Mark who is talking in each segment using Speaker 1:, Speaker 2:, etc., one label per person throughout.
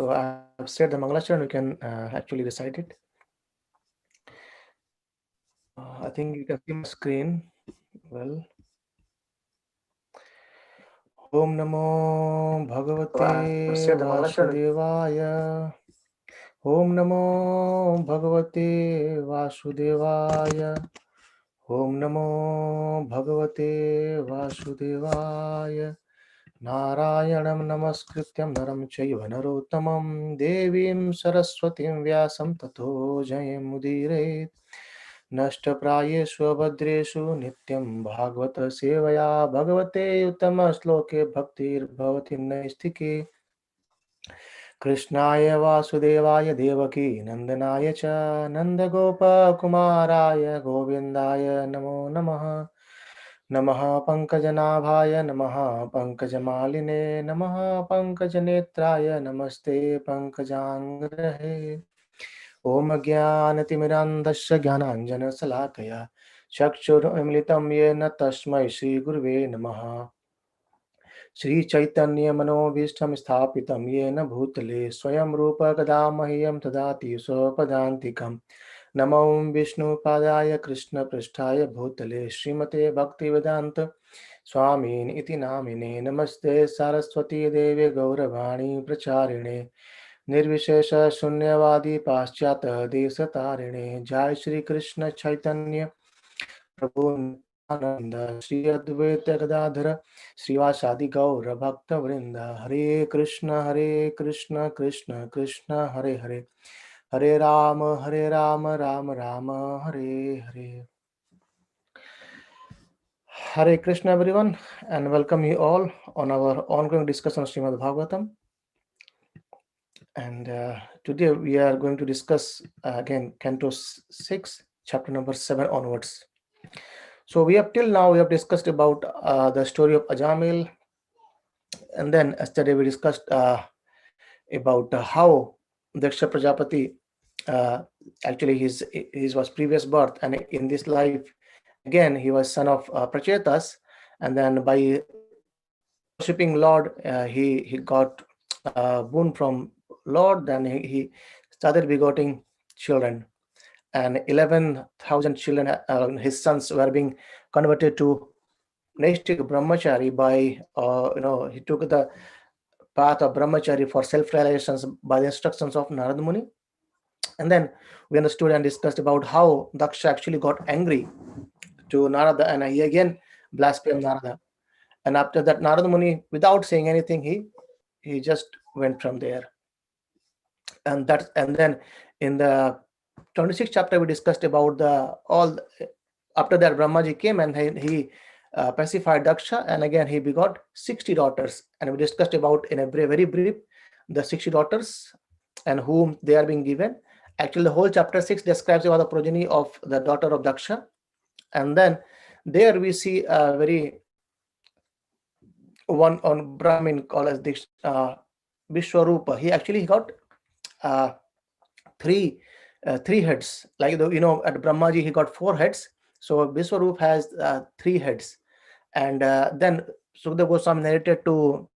Speaker 1: So I've said the Mangalacharana, we can actually recite it. I think you can see my screen. Well, Om Namo
Speaker 2: I've
Speaker 1: Bhagavate
Speaker 2: said the Mangalacharana.
Speaker 1: Vasudevaya. Om Namo Bhagavate Vasudevaya. Om Namo Bhagavate Vasudevaya. Narayanam Namaskrityam Naram Chaiva Narottamam Devim Saraswatim Vyasam Tato Jayam Mudire नष्टप्रायेषु भद्रेषु नित्यं भागवत सेवया भगवते उत्तमश्लोके भक्तिर्भवति नैष्ठिके कृष्णाय वासुदेवाय देवकी नन्दनाय च नन्दगोपकुमाराय गोविन्दाय नमो नमः नमः पङ्कजनाभाय नमः पङ्कजमालिने नमः पङ्कजनेत्राय नमस्ते पङ्कजाङ्ग्रहे ॐ ज्ञानतिमिरान्धस्य ज्ञानाञ्जनशलाकया चक्षुरुन्मिलितं येन तस्मै श्रीगुरुवे नमः श्रीचैतन्यमनोभीष्टं स्थापितं येन भूतले स्वयं रूप कदा मह्यं ददाति स्वपदान्तिकं नमो विष्णुपादाय कृष्णपृष्ठाय भूतले श्रीमते भक्तिवेदान्त स्वामिन् इति नामिने नमस्ते सरस्वती देवे गौरवाणी प्रचारिणे निर्विशेष शून्यवादी पाश्चात्य देशतारिणे जय श्री कृष्ण चैतन्य प्रभु नित्यानंद श्री अद्वैत गदाधर श्रीवासादि गौर भक्त वृंद हरे Krishna Krishna Krishna Hare Hare Hare Ram Ram Ram Hare Hare. Hare Krishna everyone, and welcome you all on our ongoing discussion of Srimad Bhagavatam. And today we are going to discuss again Canto 6, chapter number 7 onwards. So we have till now we have discussed about the story of Ajamil, and then yesterday we discussed about how Daksha Prajapati actually his was previous birth, and in this life again he was son of Prachetas, and then by worshipping Lord he got boon from Lord. Then he started begetting children, and 11,000 children, his sons, were being converted to Naistic Brahmachari by, he took the path of Brahmachari for self-realizations by the instructions of Narad Muni. And then we understood and discussed about how Daksha actually got angry to Narada, and he again blasphemed Narada. And after that, Narada Muni, without saying anything, he just went from there. And then in the 26th chapter we discussed about the all. After that, Brahmaji came and he pacified Daksha, and again he begot 60 daughters, and we discussed about in a very brief the 60 daughters and whom they are being given. Actually, the whole chapter 6 describes about the progeny of the daughter of Daksha, and then there we see a very one on Brahmin called as Vishwarupa. He actually got uh, three heads. Like at Brahmaji he got four heads. So Vishwarup has three heads, and then Sukadeva Goswami narrated to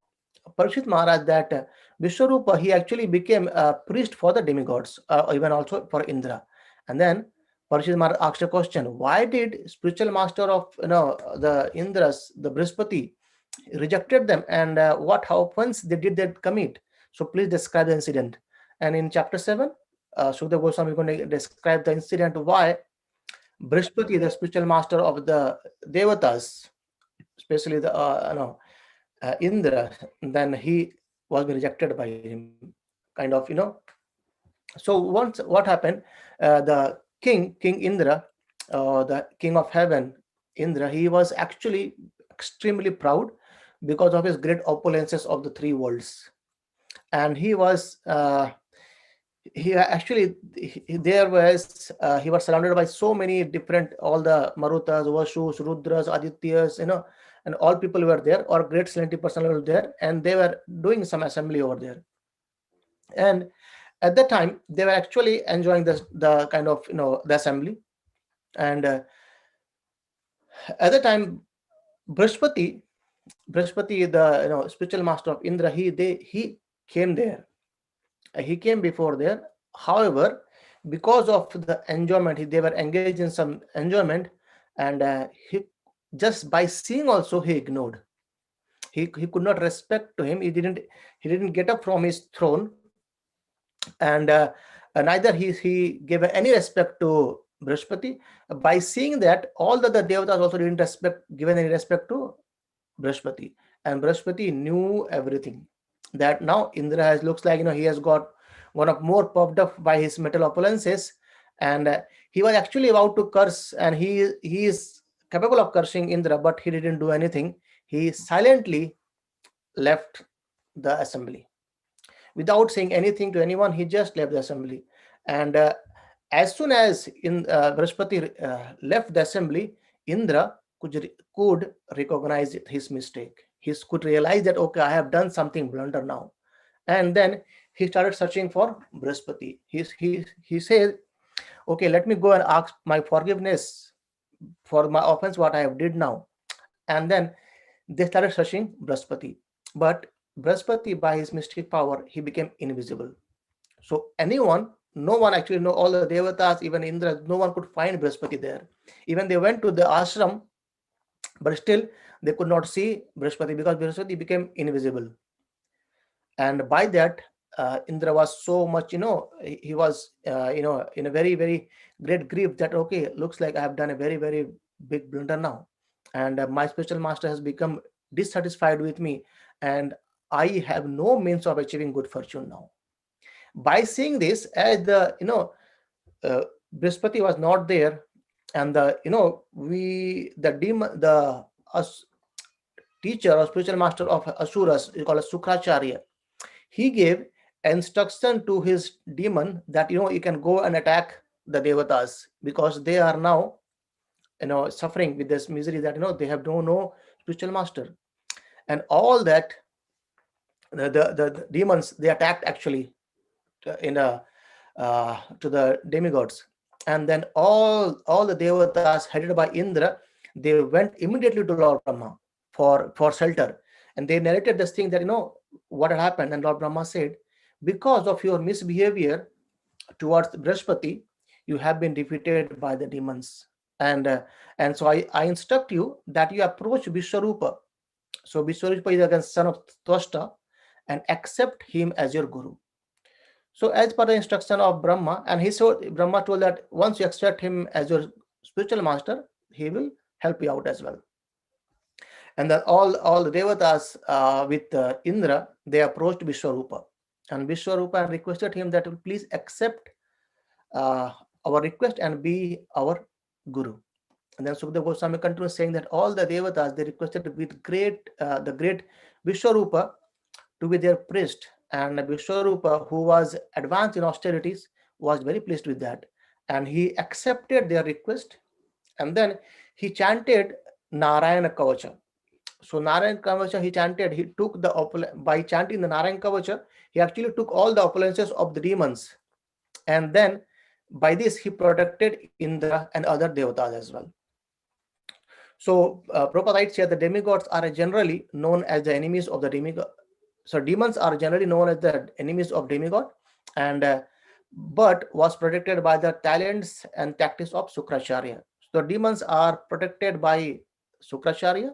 Speaker 1: Parikshit Maharaj that Vishwarupa he actually became a priest for the demigods, even also for Indra. And then Parikshit Maharaj asked a question: why did spiritual master of the Indras, the Brihaspati, rejected them, and how offense they did that commit? So please describe the incident. And in chapter 7, Sukadeva Goswami is going to describe the incident why Brihaspati, the spiritual master of the Devatas, especially the Indra, then he was rejected by him, kind of. So once what happened, the King Indra, the king of heaven, Indra, he was actually extremely proud because of his great opulences of the three worlds, and he actually there was he was surrounded by so many different, all the Marutas, Vashus, Rudras, Adityas, and all people were there, or great celebrity personnel were there, and they were doing some assembly over there. And at that time they were actually enjoying the kind of the assembly. And at the time Brihaspati, the spiritual master of Indra, he came there, He came before there. However, because of the enjoyment, they were engaged in some enjoyment, and he just by seeing also he ignored. He could not respect to him. He didn't get up from his throne, and neither he gave any respect to Brihaspati. By seeing that, all the devatas also didn't given any respect to Brihaspati, and Brihaspati knew everything. That now Indra has looks like he has got one of more puffed up by his metal opulences, and he was actually about to curse, and he is capable of cursing Indra, but he didn't do anything. He silently left the assembly without saying anything to anyone. He just left the assembly, and as soon as Brihaspati left the assembly, Indra could recognize his mistake. He could realize that, okay, I have done something blunder now, and then he started searching for Brihaspati. He said, okay, let me go and ask my forgiveness for my offense, what I have did now. And then they started searching Brihaspati, but Brihaspati, by his mystic power, he became invisible. So no one actually know all the devatas, even Indra, no one could find Brihaspati there. Even they went to the ashram, but still they could not see Brihaspati because Brihaspati became invisible. And by that, Indra was so much, he was, in a very, very great grief that, okay, looks like I have done a very, very big blunder now. And my spiritual master has become dissatisfied with me, and I have no means of achieving good fortune now. By seeing this, as uh, Brihaspati was not there, and the teacher or spiritual master of Asuras is called as Sukracharya. He gave instruction to his demon that you can go and attack the devatas, because they are now suffering with this misery that they have no spiritual master. And all that, the demons, they attacked actually in a to the demigods. And then all the devatas headed by Indra, they went immediately to Lord Brahma for shelter. And they narrated this thing that what had happened. And Lord Brahma said, because of your misbehavior towards Brihaspati, you have been defeated by the demons. And so I instruct you that you approach Vishwarupa. So Vishwarupa is again son of Twasta, and accept him as your guru. So as per the instruction of Brahma, and Brahma told that once you accept him as your spiritual master, he will help you out as well. And then all the devatas with Indra, they approached Vishwarupa, and Vishwarupa requested him that please accept our request and be our guru. And then Sukadeva Goswami continues saying that all the devatas, they requested with the great Vishwarupa to be their priest. And Vishwarupa, who was advanced in austerities, was very pleased with that, and he accepted their request. And then he chanted Narayana Kavacha. So Narayana Kavacha he chanted. He took by chanting the Narayana Kavacha, he actually took all the opulences of the demons, and then by this he protected Indra and other devatas as well. So Prabhupada writes here, the demigods are generally known as the enemies of the demigod. So demons are generally known as the enemies of demigod, and but was protected by the talents and tactics of Sukracharya. So demons are protected by Sukracharya,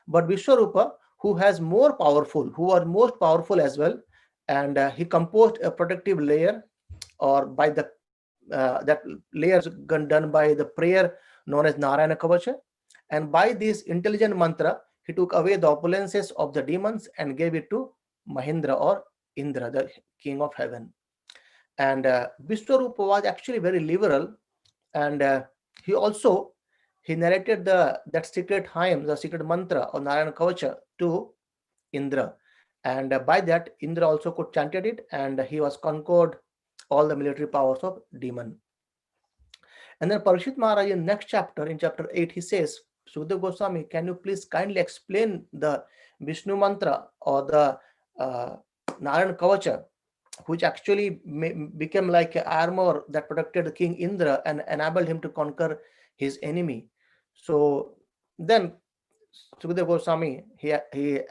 Speaker 1: but Vishwarupa, who was most powerful as well, and he composed a protective layer, or by that layer done by the prayer known as Narayana Kavacha. And by this intelligent mantra, he took away the opulences of the demons and gave it to Mahindra or Indra, the king of heaven. And Vishwarupa was actually very liberal, and he narrated that secret hymn, the secret mantra of Narayana Kavacha to Indra. And by that, Indra also could chanted it, and he was conquered all the military powers of demon. And then Parikshit Maharaj in next chapter, in chapter 8, he says, Sukadeva Goswami, can you please kindly explain the Vishnu mantra or the Narayana Kavacha, which actually became like an armor that protected King Indra and enabled him to conquer his enemy. So then Sukadeva Goswami, he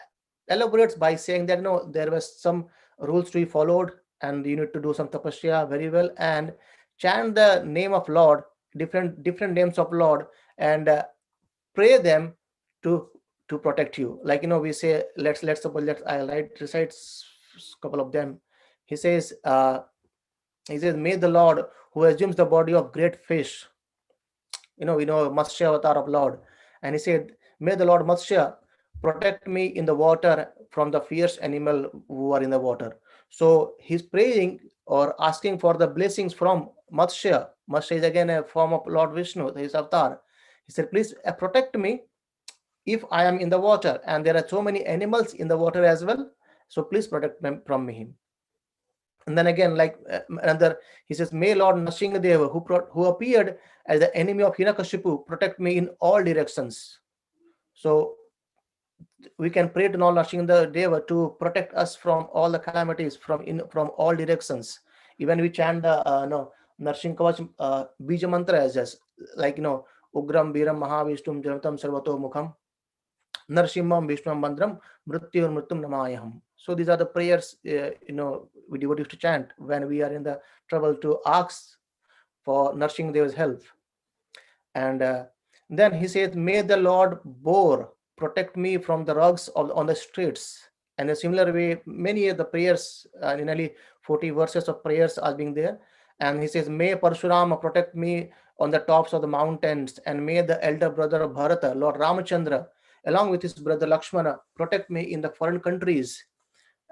Speaker 1: elaborates by saying that there were some rules to be followed and you need to do some tapasya very well and chant the name of Lord, different names of Lord, and pray them to protect you. Like, we say, let's suppose, I'll recite couple of them. He says, may the Lord who assumes the body of great fish, we know Matsya avatar of Lord, and he said, may the Lord Matsya protect me in the water from the fierce animal who are in the water. So he's praying or asking for the blessings from Matsya. Matsya is again a form of Lord Vishnu, his avatar. He said, please protect me if I am in the water, and there are so many animals in the water as well, so please protect them from me. And then again, like another, he says, may Lord Nrsingadeva, who appeared as the enemy of Hiranyakashipu, protect me in all directions. So we can pray to Lord Nrsingadeva to protect us from all the calamities, from all directions. Even we chant the Narsingh Bija mantra as just like, Ugram Biram Mahavishtum Janatam Sarvato Mukham Narsimham Vishnam Mandram Mrityu Mritum Namayaham. So these are the prayers we devotees to chant when we are in the trouble, to ask for Nrsingadeva's help. And then he says, may the Lord Boar protect me from the rugs on the streets. And in a similar way, many of the prayers, nearly 40 verses of prayers are being there. And he says, may Parshurama protect me on the tops of the mountains, and may the elder brother of Bharata, Lord Ramachandra, along with his brother Lakshmana, protect me in the foreign countries.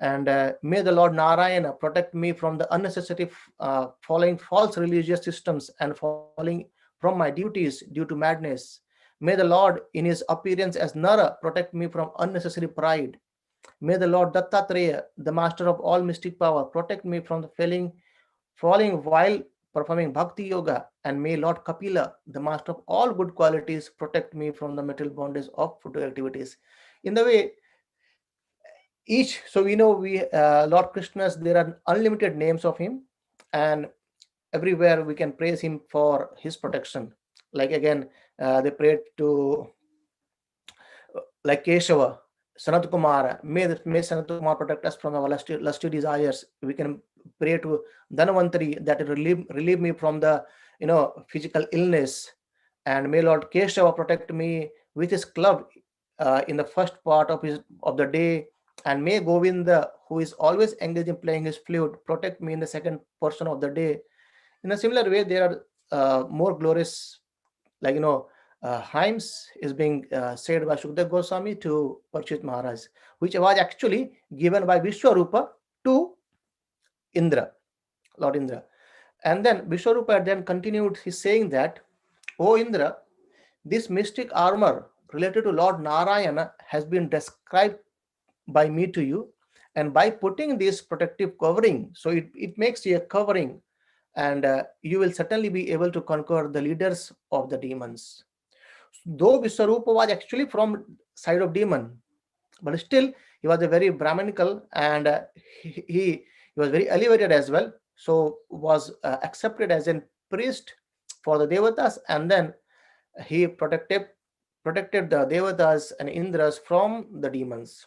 Speaker 1: And may the Lord Narayana protect me from the unnecessary following false religious systems and falling from my duties due to madness. May the Lord, in his appearance as Nara, protect me from unnecessary pride. May the Lord Dattatreya, the master of all mystic power, protect me from the falling while performing bhakti yoga. And may Lord Kapila, the master of all good qualities, protect me from the material bondage of fruitive activities. In the way, so we know Lord Krishna's, there are unlimited names of him, and everywhere we can praise him for his protection. Like again, they prayed to like Keshava, Sanat Kumara, may Sanat Kumar protect us from our lusty desires. We can pray to Dhanavantari that relieve me from the physical illness, and may Lord Keshava protect me with his club in the first part of the day, and may Govinda, who is always engaged in playing his flute, protect me in the second portion of the day. In a similar way, there are more glorious, like hymns is being said by Shukdev Goswami to Parikshit Maharaj, which was actually given by Vishwarupa to Indra, Lord Indra. And then Vishwarupa then continued his saying that, O Indra, this mystic armor related to Lord Narayana has been described by me to you, and by putting this protective covering, so it makes you a covering, and you will certainly be able to conquer the leaders of the demons. Though Vishwarupa was actually from side of demon, but still he was a very Brahmanical, and he was very elevated as well, so was accepted as a priest for the Devatas, and then he protected the Devatas and Indras from the demons.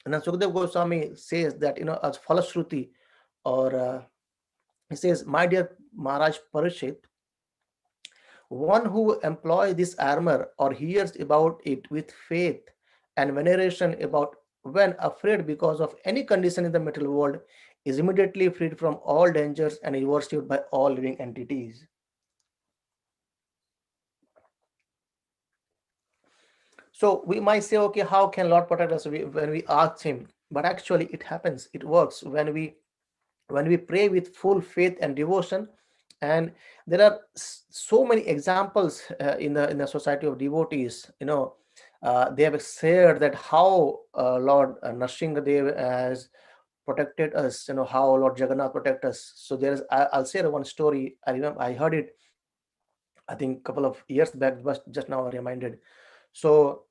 Speaker 1: And then Sukdev Goswami says that, as Falashruti, or he says, my dear Maharaj Parishit, one who employs this armor or hears about it with faith and veneration about when afraid because of any condition in the material world is immediately freed from all dangers and is worshipped by all living entities. So we might say, okay, how can Lord protect us when we ask him? But actually it happens, it works when we pray with full faith and devotion. And there are so many examples in the society of devotees. They have shared that how Lord Nrsingadev has protected us, how Lord Jagannath protect us. So I'll share one story. I remember I heard it, I think a couple of years back, but just now reminded. So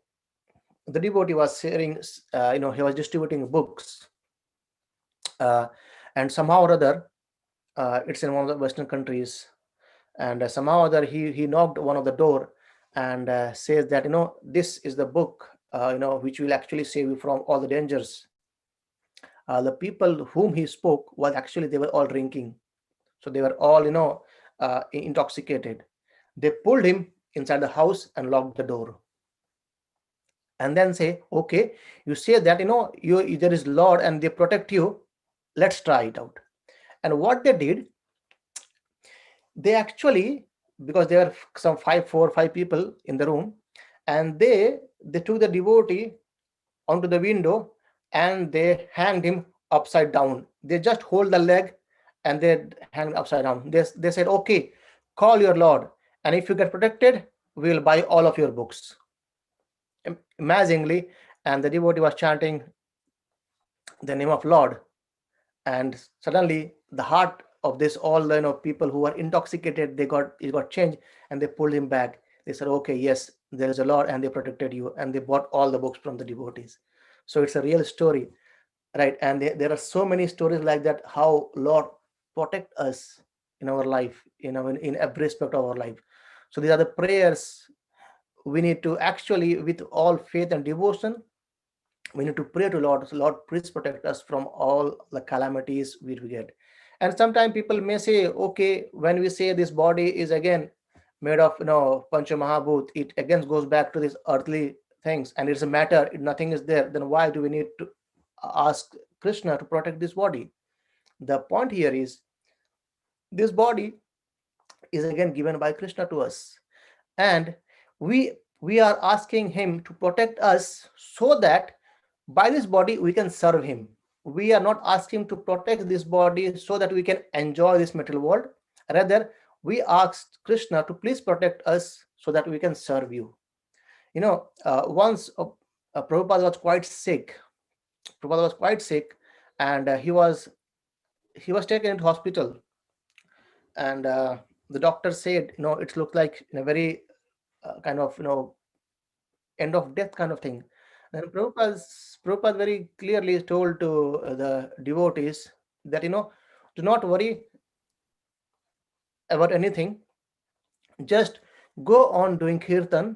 Speaker 1: the devotee was sharing, he was distributing books, and somehow or other, it's in one of the Western countries, and somehow or other he knocked one of the door and says that, this is the book, which will actually save you from all the dangers. The people whom he spoke was actually they were all drinking. So they were all, intoxicated. They pulled him inside the house and locked the door. And then say, okay, you say that, you there is Lord and they protect you. Let's try it out. And what they did, they actually, because there were some 5 people in the room, and they took the devotee onto the window and they hanged him upside down. They just hold the leg and they hang upside down. They said, okay, call your Lord, and if you get protected, we'll buy all of your books. Amazingly, and the devotee was chanting the name of Lord, and suddenly the heart of this all people who were intoxicated, it got changed, and they pulled him back. They said, okay, yes, there is a Lord, and they protected you, and they bought all the books from the devotees. So it's a real story, right? And there are so many stories like that, how Lord protect us in our life, in every aspect of our life. So these are the prayers we need to actually, with all faith and devotion, we need to pray to Lord. So Lord, please protect us from all the calamities we get. And sometimes people may say, okay, when we say this body is again made of pancha mahabhut, it again goes back to these earthly things, and it's a matter, nothing is there, then why do we need to ask Krishna to protect this body? The point here is, this body is again given by Krishna to us, and we are asking him to protect us so that by this body we can serve him. We are not asking him to protect this body so that we can enjoy this material world. Rather, we asked Krishna to please protect us so that we can serve you. Once Prabhupada was quite sick. Prabhupada was quite sick, and he was taken into hospital, and the doctor said, it looked like in a very kind of end of death kind of thing. Then Prabhupada very clearly told to the devotees that, do not worry about anything, just go on doing kirtan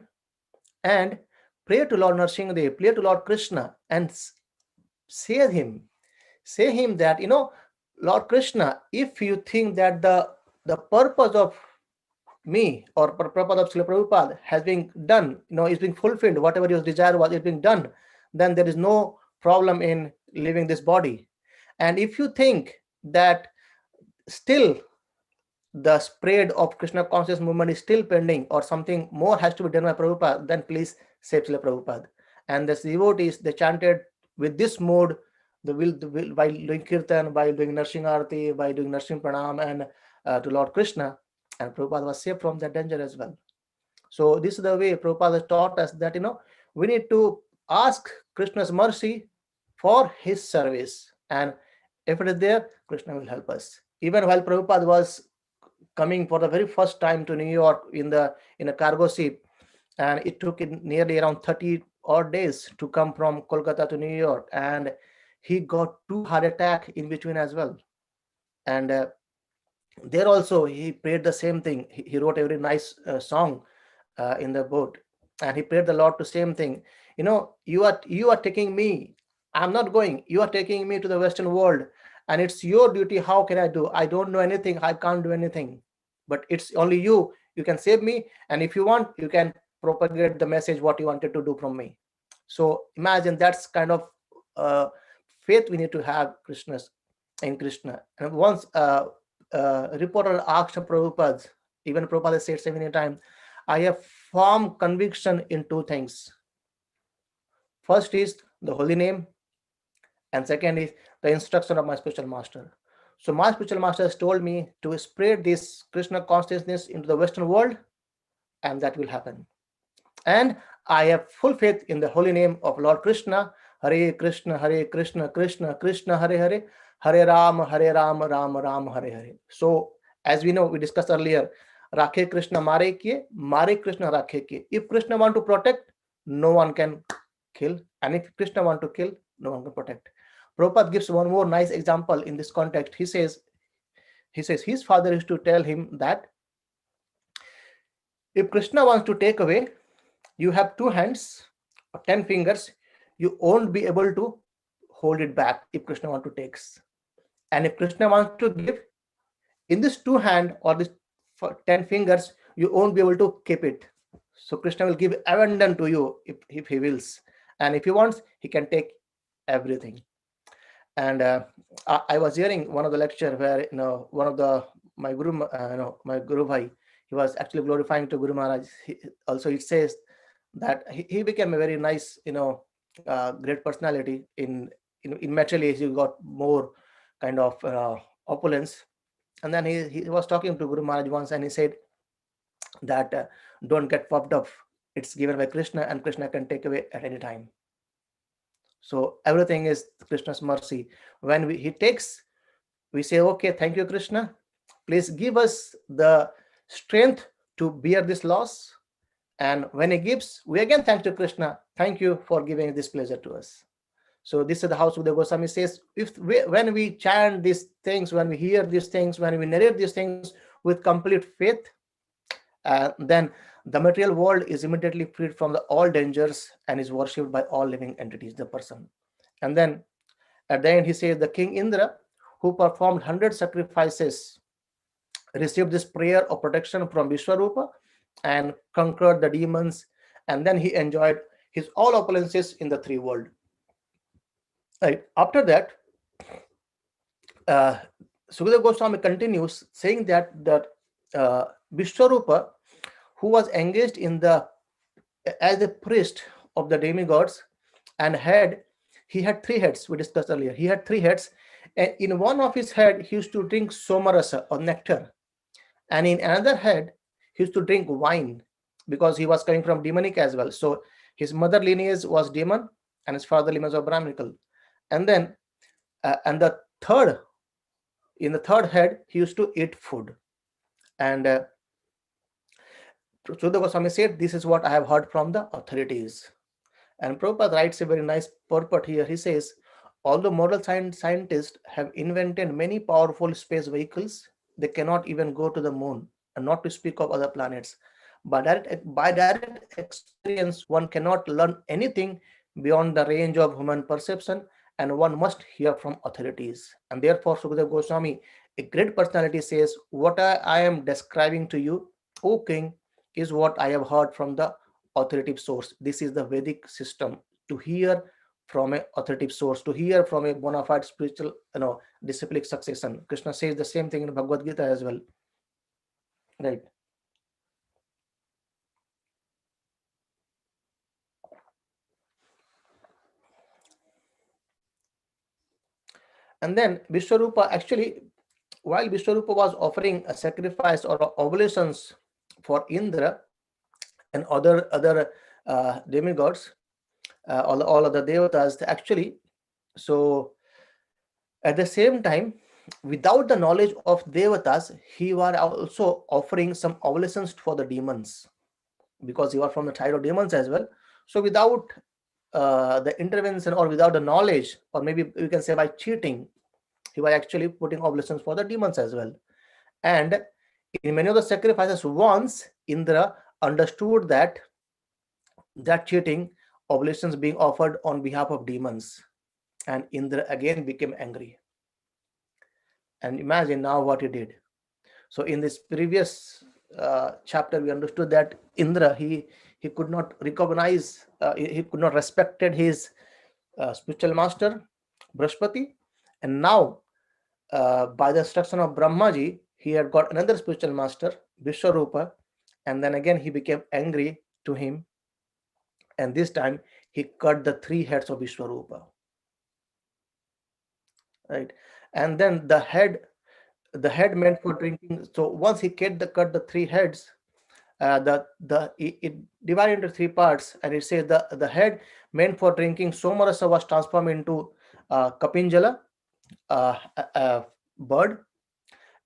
Speaker 1: and pray to Lord Nrsimhadev, pray to Lord Krishna, and say him that, Lord Krishna, if you think that the purpose of me or purpose of Srila Prabhupada has been done, is being fulfilled, whatever your desire was, is being done, then there is no problem in leaving this body. And if you think that still the spread of Krishna conscious movement is still pending, or something more has to be done by Prabhupada, then please save Srila Prabhupada. And the devotees, they chanted with this mode, while doing kirtan, while doing Narsing Arati, by doing Narsing Pranam, and to Lord Krishna, and Prabhupada was saved from that danger as well. So this is the way Prabhupada taught us that, we need to ask Krishna's mercy for his service, and if it is there, Krishna will help us. Even while Prabhupada was coming for the very first time to New York in a cargo ship, and it took nearly around 30 odd days to come from Kolkata to New York, and he got 2 heart attacks in between as well. And there also he prayed the same thing. He wrote a very nice song in the boat, and he prayed the Lord to same thing. You are taking me, I'm not going, you are taking me to the Western world, and it's your duty. How can I do? I don't know anything, I can't do anything, but it's only you can save me, and if you want, you can propagate the message what you wanted to do from me. So imagine, that's kind of faith we need to have in Krishna. And once reporter asked Prabhupada, even Prabhupada said so many times, I have firm conviction in two things. First is the holy name, and second is the instruction of my spiritual master. So my spiritual master has told me to spread this Krishna consciousness into the Western world, and that will happen. And I have full faith in the holy name of Lord Krishna. Hare Krishna, Krishna Krishna, Hare Hare, Hare Ram, Ram Ram, Hare Hare. So as we know, we discussed earlier, Rakhe Krishna Mare Kiye, Mare Krishna Rakhe Kiye. If Krishna want to protect, no one can kill. And if Krishna want to kill, no one can protect. Prabhupada gives one more nice example in this context. He says his father used to tell him that if Krishna wants to take away, you have 2 hands or 10 fingers, you won't be able to hold it back if Krishna wants to take. And if Krishna wants to give, in this 2 hand or this 10 fingers, you won't be able to keep it. So Krishna will give abundant to you if he wills. And if he wants, he can take everything. And I was hearing one of the lecture where one of the my Guru Bhai, he was actually glorifying to Guru Maharaj. Also it says that he became a very nice great personality in materially. He got more kind of opulence. And then he was talking to Guru Maharaj once, and he said that don't get puffed up. It's given by Krishna, and Krishna can take away at any time. So everything is Krishna's mercy. When he takes, we say, okay, thank you, Krishna. Please give us the strength to bear this loss. And when he gives, we again thank to Krishna. Thank you for giving this pleasure to us. So this is the how Sukadeva Goswami says, when we chant these things, when we hear these things, when we narrate these things with complete faith, then the material world is immediately freed from all dangers and is worshipped by all living entities, the person. And then at the end, he says, the King Indra, who performed 100 sacrifices, received this prayer of protection from Vishwarupa and conquered the demons. And then he enjoyed his all opulences in the 3 world. Right. After that, Sukadeva Goswami continues saying that Vishwarupa, who was engaged as a priest of the demigods, and he had 3 heads. We discussed earlier. He had 3 heads, and in one of his head he used to drink somarasa or nectar, and in another head he used to drink wine, because he was coming from demonic as well. So his mother lineage was demon, and his father lineage was Brahminical. And then in the third head he used to eat food. And Sukadeva Goswami said, this is what I have heard from the authorities. And Prabhupada writes a very nice purport here. He says, although model scientists have invented many powerful space vehicles, they cannot even go to the moon, and not to speak of other planets. By direct experience, one cannot learn anything beyond the range of human perception, and one must hear from authorities. And therefore, Sukadeva Goswami, a great personality, says, what I am describing to you, O King, is what I have heard from the authoritative source. This is the Vedic system, to hear from an authoritative source, to hear from a bona fide spiritual, disciplic succession. Krishna says the same thing in Bhagavad Gita as well. Right. And then Vishwarupa, actually, while Vishwarupa was offering a sacrifice or oblations for Indra and other demigods, all other devatas, actually, so at the same time, without the knowledge of devatas, he was also offering some oblations for the demons, because he was from the tribe of demons as well. So without the intervention, or without the knowledge, or maybe you can say by cheating, he was actually putting oblations for the demons as well. And in many of the sacrifices, once Indra understood that cheating, oblations being offered on behalf of demons, and Indra again became angry. And imagine now what he did. So in this previous chapter, we understood that Indra, he could not recognize, he could not respected his spiritual master Brihaspati, and now by the instruction of Brahmaji, he had got another spiritual master, Vishwarupa, and then again he became angry to him, and this time he cut the 3 heads of Vishwarupa. Right. And then the head meant for drinking. So once he cut the 3 heads, it divided into 3 parts, and it says the head meant for drinking somarasa was transformed into kapinjala, bird,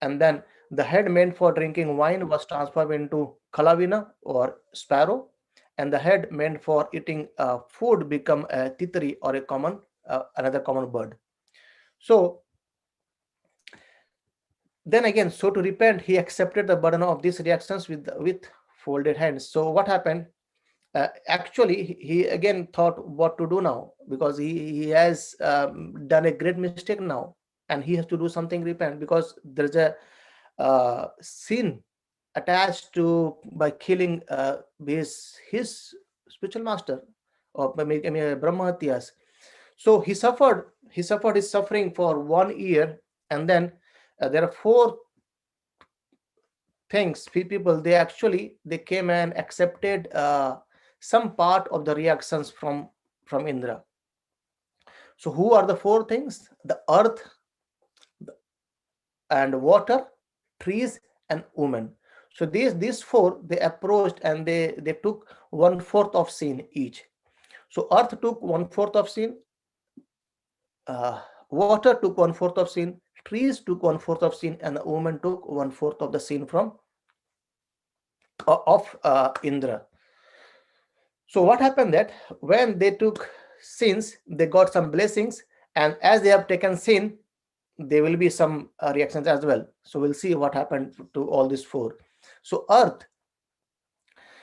Speaker 1: and then the head meant for drinking wine was transformed into kalavina or sparrow, and the head meant for eating food become a titri, or a common another common bird. So then again, so to repent, he accepted the burden of these reactions with folded hands. So what happened? Actually, he again thought what to do now, because he has done a great mistake now, and he has to do something, repent, because there's a sin attached to by killing his spiritual master, or maybe Brahma Hatyas. So he suffered his suffering for 1 year, and then there are four things. People, they came and accepted some part of the reactions from Indra. So who are the four things? The earth and water, trees, and women. So these four, they approached, and they took 1/4 of sin each. So earth took 1/4 of sin, water took 1/4 of sin, trees took 1/4 of sin, and the woman took 1/4 of the sin from of Indra. So what happened, that when they took sins, they got some blessings, and as they have taken sin, there will be some reactions as well. So we'll see what happened to all these four. So earth,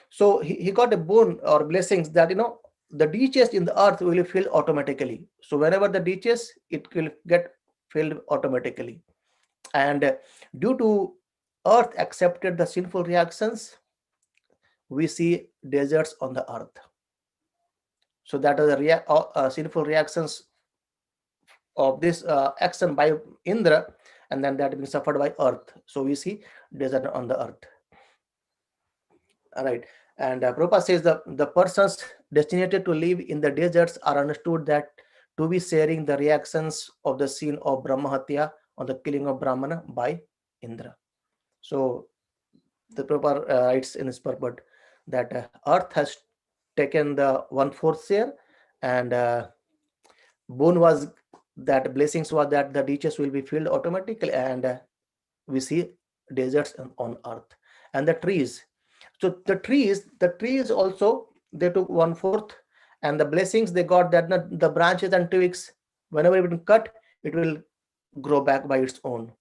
Speaker 1: so he got a boon or blessings, that the ditches in the earth will fill automatically. So whenever the ditches, it will get filled automatically. And due to earth accepted the sinful reactions, we see deserts on the earth. So that are the sinful reactions of this action by Indra, and then that being suffered by earth. So we see desert on the earth. All right. And Prabhupada says the persons destined to live in the deserts are understood that to be sharing the reactions of the sin of Brahmahatya on the killing of Brahmana by Indra. So the Prabhupada writes in his purport that earth has taken the 1/4 share, and boon was that blessings was that the ditches will be filled automatically, and we see deserts on earth. And the trees, so the trees also, they took 1/4, and the blessings they got, that the branches and twigs, whenever it will cut, it will grow back by its own.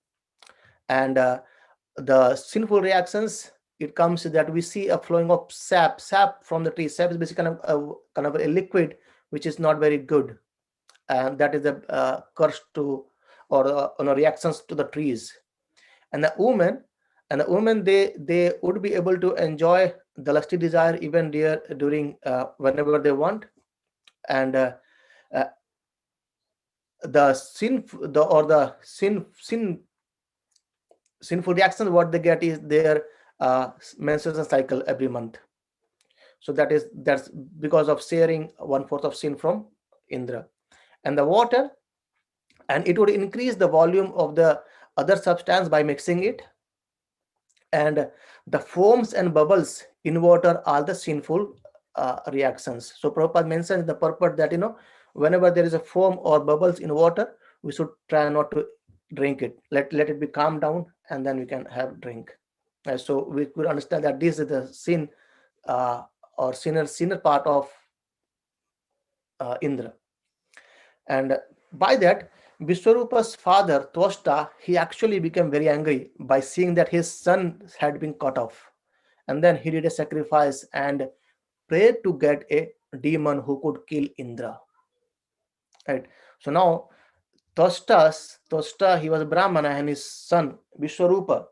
Speaker 1: And the sinful reactions, it comes that we see a flowing of sap from the tree. Sap is basically kind of a liquid which is not very good, and that is a curse to, or reactions to the trees. And the women, they would be able to enjoy the lusty desire even during whenever they want. And uh, the sin the or the sinful reactions, what they get is their menstruation cycle every month. So that's because of sharing 1/4 of sin from Indra. And the water, and it would increase the volume of the other substance by mixing it. And the foams and bubbles in water are the sinful reactions. So Prabhupada mentions the purport that whenever there is a foam or bubbles in water, we should try not to drink it. Let it be calmed down, and then we can have drink. So we could understand that this is the sin or sinner part of Indra. And by that, Vishwarupa's father, Twasta, he actually became very angry by seeing that his son had been cut off. And then he did a sacrifice and prayed to get a demon who could kill Indra. Right. So now Twasta, he was a Brahmana, and his son, Vishwarupa,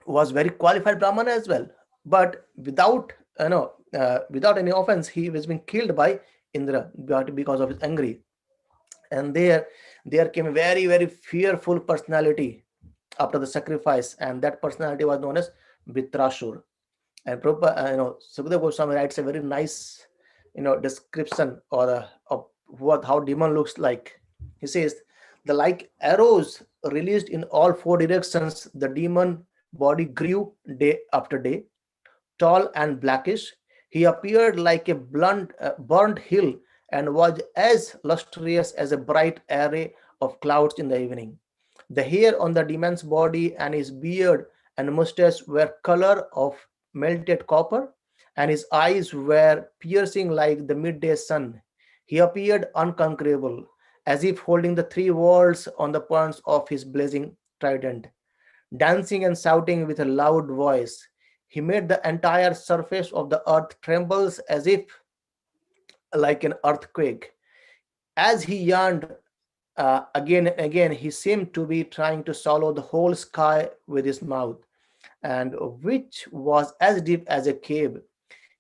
Speaker 1: was very qualified Brahmana as well. But without any offense, he was being killed by Indra because of his angry. And there came a very, very fearful personality after the sacrifice, and that personality was known as Vitrashur. And Sukadeva Goswami writes a very nice description of how demon looks like. He says, the like arrows released in all four directions, the demon body grew day after day, tall and blackish. He appeared like a burnt hill, and was as lustrous as a bright array of clouds in the evening. The hair on the demon's body and his beard and mustache were color of melted copper, and his eyes were piercing like the midday sun. He appeared unconquerable, as if holding the three worlds on the points of his blazing trident, dancing and shouting with a loud voice. He made the entire surface of the earth trembles as if like an earthquake. As he yawned again and again, he seemed to be trying to swallow the whole sky with his mouth, and which was as deep as a cave.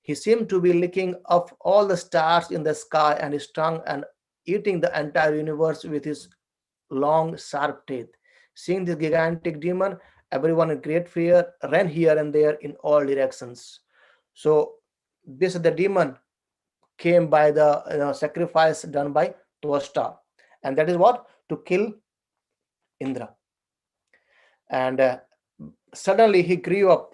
Speaker 1: He seemed to be licking up all the stars in the sky and his tongue and eating the entire universe with his long, sharp teeth. Seeing this gigantic demon, everyone in great fear ran here and there in all directions. So, this the demon came by the sacrifice done by Twasta, and that is what to kill Indra. And suddenly he grew up,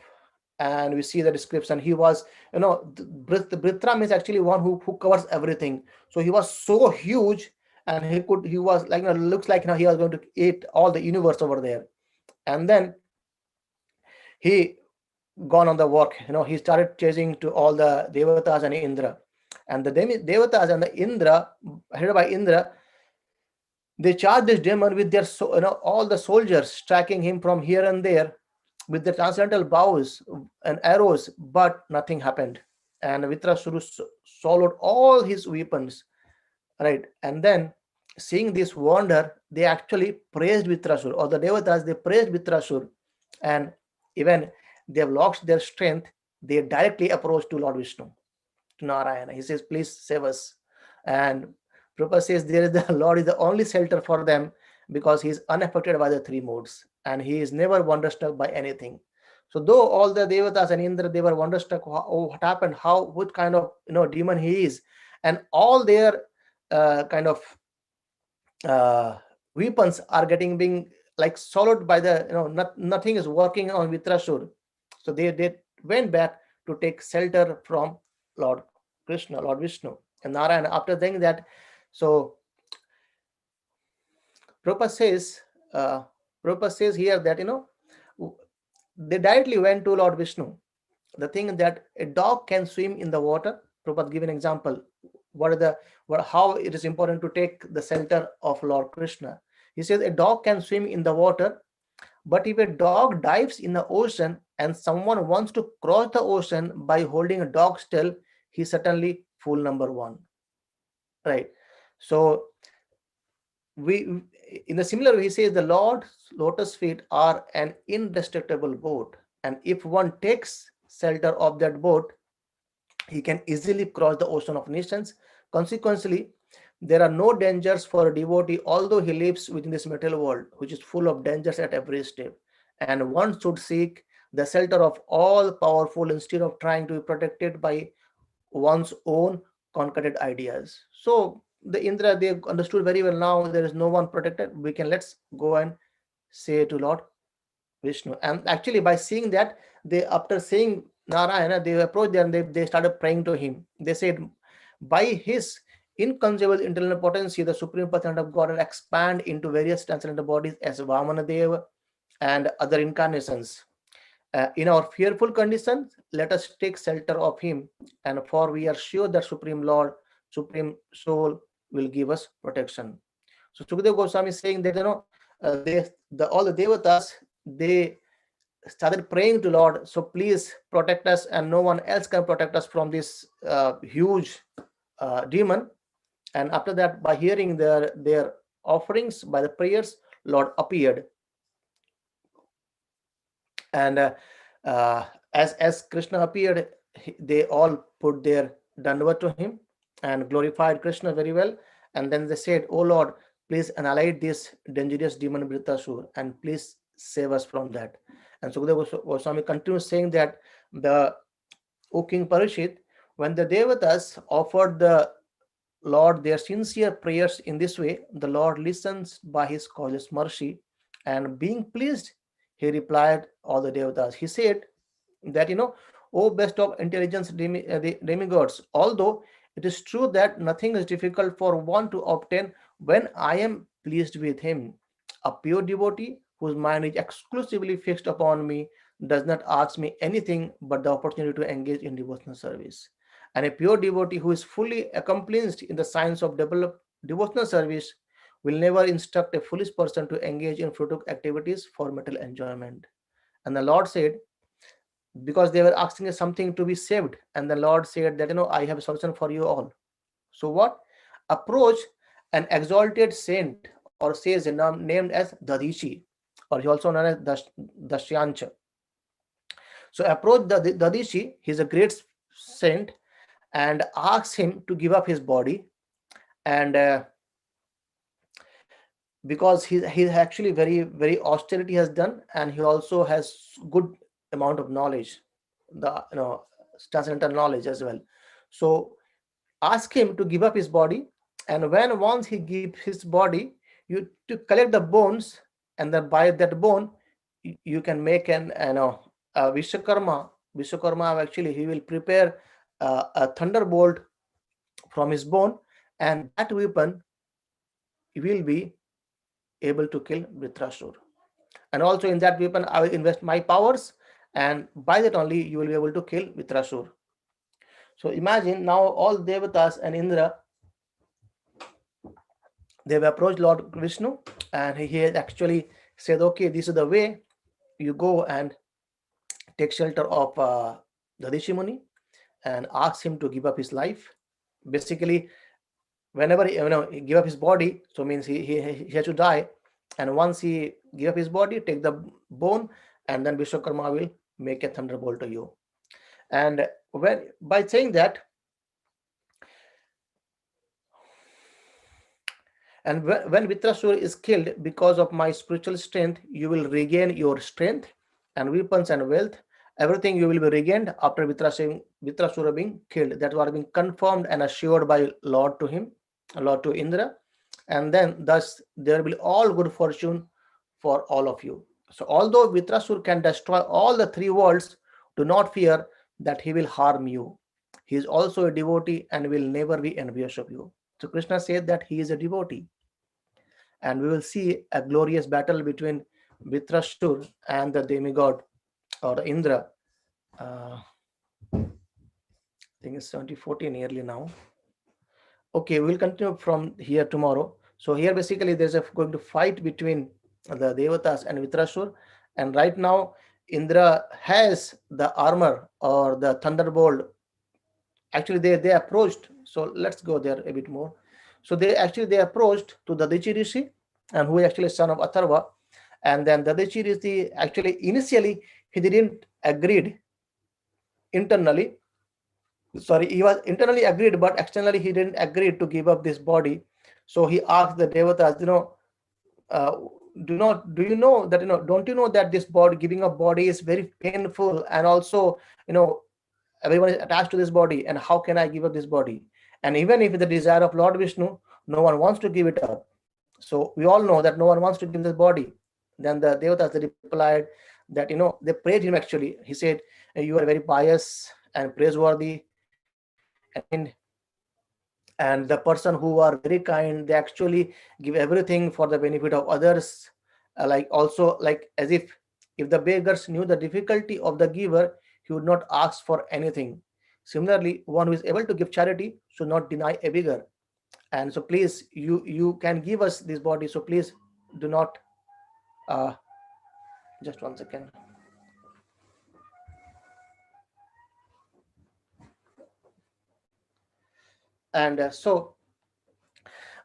Speaker 1: and we see the description. He was, Britra means actually one who covers everything. So he was so huge, and he was like, looks like he was going to eat all the universe over there. And then he gone on the work. He started chasing to all the devatas and Indra, and the devatas and the Indra, headed by Indra, they charged this demon with their all the soldiers, tracking him from here and there with the transcendental bows and arrows, but nothing happened. And Vitrasuru swallowed all his weapons, right? And then, seeing this wonder, they actually praised Vitrasur, or the devatas, they praised Vitrasur, and even they have lost their strength, they directly approached to Lord Vishnu, to Narayana. He says, please save us. And Prabhupada says there is the Lord is the only shelter for them, because he is unaffected by the three modes and he is never wonderstruck by anything. So though all the devatas and Indra, they were wonderstruck, what happened, what kind of demon he is, and all their kind of weapons are being like swallowed by the nothing is working on Vitrasur. So they went back to take shelter from Lord Krishna, Lord Vishnu, and Narayana. After saying that, so Prabhupada says, here that they directly went to Lord Vishnu. The thing that a dog can swim in the water. Prabhupada give an example. How it is important to take the shelter of Lord Krishna. He says a dog can swim in the water, but if a dog dives in the ocean and someone wants to cross the ocean by holding a dog's tail, he's certainly fool number one, right? So we, in a similar way, he says the Lord's lotus feet are an indestructible boat, and if one takes shelter of that boat, he can easily cross the ocean of nations. Consequently, there are no dangers for a devotee, although he lives within this material world, which is full of dangers at every step. And one should seek the shelter of all powerful instead of trying to be protected by one's own concocted ideas. So the Indra, they understood very well. Now there is no one protected. Let's go and say to Lord Vishnu. And actually, by seeing that, they, after seeing Narayana, they approached there and they started praying to him. They said, by his inconceivable internal potency, the Supreme Personality of God will expand into various transcendental bodies as Vamanadeva and other incarnations. In our fearful conditions, let us take shelter of him, and for we are sure that Supreme Lord, Supreme Soul will give us protection. So Sukadeva Goswami is saying that all the devatas, they started praying to Lord, so please protect us, and no one else can protect us from this huge demon. And after that, by hearing their offerings, by the prayers, Lord appeared, and as Krishna appeared, they all put their dandavat to him and glorified Krishna very well. And then they said, "Oh Lord, please annihilate this dangerous demon Vritasur, and please save us from that." And Sukadeva Goswami continues saying that O King Parishit, when the Devatas offered the Lord their sincere prayers in this way, the Lord listens by his causeless mercy, and being pleased, he replied all the Devatas. He said that, O best of intelligence demigods, although it is true that nothing is difficult for one to obtain when I am pleased with him, a pure devotee whose mind is exclusively fixed upon me does not ask me anything but the opportunity to engage in devotional service. And a pure devotee who is fully accomplished in the science of devotional service will never instruct a foolish person to engage in fruitive activities for material enjoyment. And the Lord said because they were asking something to be saved, and the Lord said that, I have a solution for you all. So what? Approach an exalted saint or sage named as Dadichi, or he also known as Dashyancha. So approach the Dadichi, he's a great saint, and ask him to give up his body. And because he's actually very austerity has done, and he also has good amount of knowledge, the transcendental knowledge as well. So ask him to give up his body, and when once he gives his body, you to collect the bones, and then by that bone you can make an a Vishwakarma. Actually, he will prepare a thunderbolt from his bone, and that weapon will be able to kill Vritrasur. And also in that weapon I will invest my powers, and by that only you will be able to kill Vritrasur. So imagine now all Devatas and Indra, they have approached Lord Vishnu, and he has actually said, okay, this is the way, you go and take shelter of Dadishi Muni and ask him to give up his life. Basically, whenever he give up his body, so means he has to die. And once he give up his body, take the bone, and then Vishwakarma will make a thunderbolt to you. And when by saying that, and when Vitrasur is killed, because of my spiritual strength, you will regain your strength and weapons and wealth. Everything you will be regained after Vitrasura being killed. That was being confirmed and assured by Lord to him, Lord to Indra. And then thus there will be all good fortune for all of you. So although Vitrasur can destroy all the three worlds, do not fear that he will harm you. He is also a devotee and will never be envious of you. So Krishna said that he is a devotee. And we will see a glorious battle between Vitrasur and the demigod or Indra. I think it's 2014 nearly now. Okay, we'll continue from here tomorrow. So here basically there's going to fight between the Devatas and Vitrasur, and right now Indra has the armor or the thunderbolt. Actually they approached, so let's go there a bit more. So they approached to the Dadichi Rishi, and who is actually son of Atharva. And then Dadichi Rishi, actually initially he didn't agreed internally. Sorry, he was internally agreed, but externally he didn't agree to give up this body. So he asked the Devatas, uh, do you know that, don't you know that this body, giving up body is very painful, and also, everyone is attached to this body, and how can I give up this body? And even if the desire of Lord Vishnu, no one wants to give it up. So we all know that no one wants to give this body. Then the Devatas, they replied that, they prayed him actually. He said, you are very pious and praiseworthy and the person who are very kind, they actually give everything for the benefit of others. Like also, like as if the beggars knew the difficulty of the giver, he would not ask for anything. Similarly, one who is able to give charity should not deny a beggar. And so please, you can give us this body, so please do not just 1 second. And so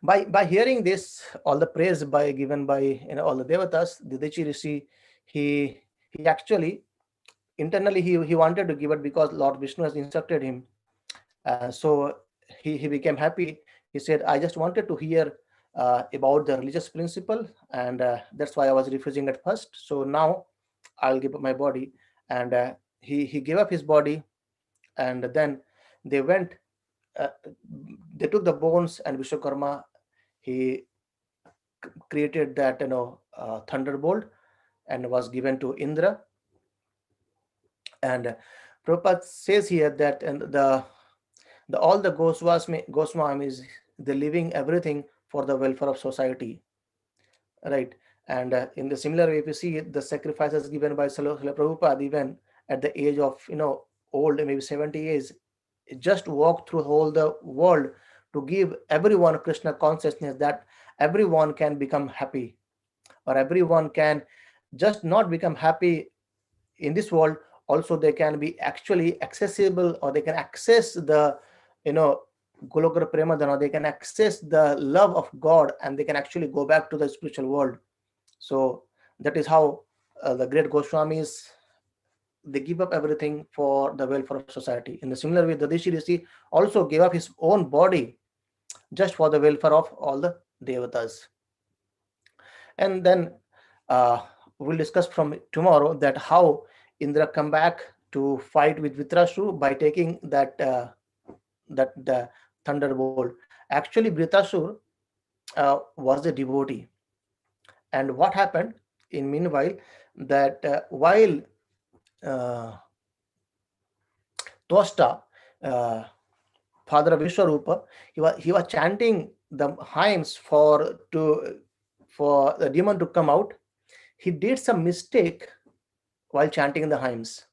Speaker 1: by hearing this, all the praise by given by all the devatas, the Dichi Rishi, he actually internally he wanted to give it because Lord Vishnu has instructed him. So he became happy. He said, I just wanted to hear about the religious principle, and that's why I was refusing at first. So now I'll give up my body. And he gave up his body, and then they went. Uh, they took the bones, and Vishwakarma, he created that thunderbolt and was given to Indra. And Prabhupada says here that, and the all the Goswamis, they're leaving everything for the welfare of society, right? And in the similar way, if you see the sacrifices given by Srila Prabhupada, even at the age of old, maybe 70 years, just walk through whole the world to give everyone Krishna consciousness, that everyone can become happy, or everyone can just not become happy in this world, Also, they can be actually accessible, or they can access the, Gologra Premadana, they can access the love of God, and they can actually go back to the spiritual world. So that is how the great Goswamis, they give up everything for the welfare of society. In the similar way, the Rishi also gave up his own body just for the welfare of all the devatas. And then we'll discuss from tomorrow that how Indra come back to fight with Vritrasur by taking that thunderbolt. Actually, Vritrasur was a devotee, and what happened in meanwhile, that while uh, Tosta, uh, Father Vishwarupa, he was chanting the hymns for the demon to come out. He did some mistake while chanting the hymns,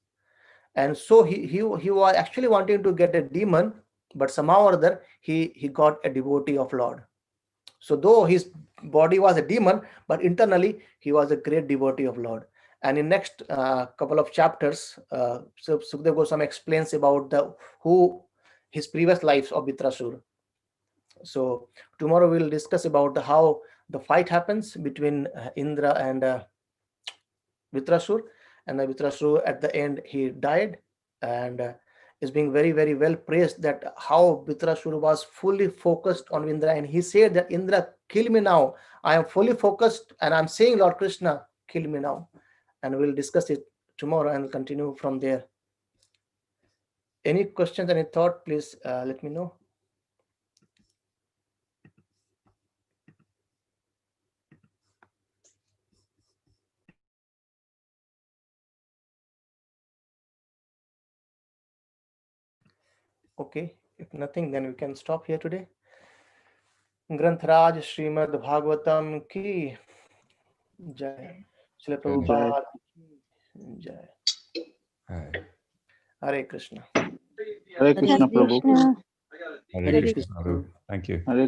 Speaker 1: and so he was actually wanting to get a demon, but somehow or other he got a devotee of Lord. So though his body was a demon, but internally he was a great devotee of Lord. And in next couple of chapters, so Sukdev Goswami explains about the who his previous lives of Vitrasur. So tomorrow we'll discuss about how the fight happens between Indra and Vitrasur, and the Vitrasur at the end he died, and is being very very well praised that how Vitrasur was fully focused on Indra, and he said that Indra, kill me now. I am fully focused, and I'm saying, Lord Krishna, kill me now. And we'll discuss it tomorrow and continue from there. Any questions, any thought, please let me know. Okay, if nothing, then we can stop here today. Granth Srimad Bhagavatam ki jai. Srila Prabhupada ki jai. Hare Krishna.
Speaker 2: Hare Krishna, Prabhu.
Speaker 3: Hare Krishna, Prabhu. Thank you.
Speaker 2: Hare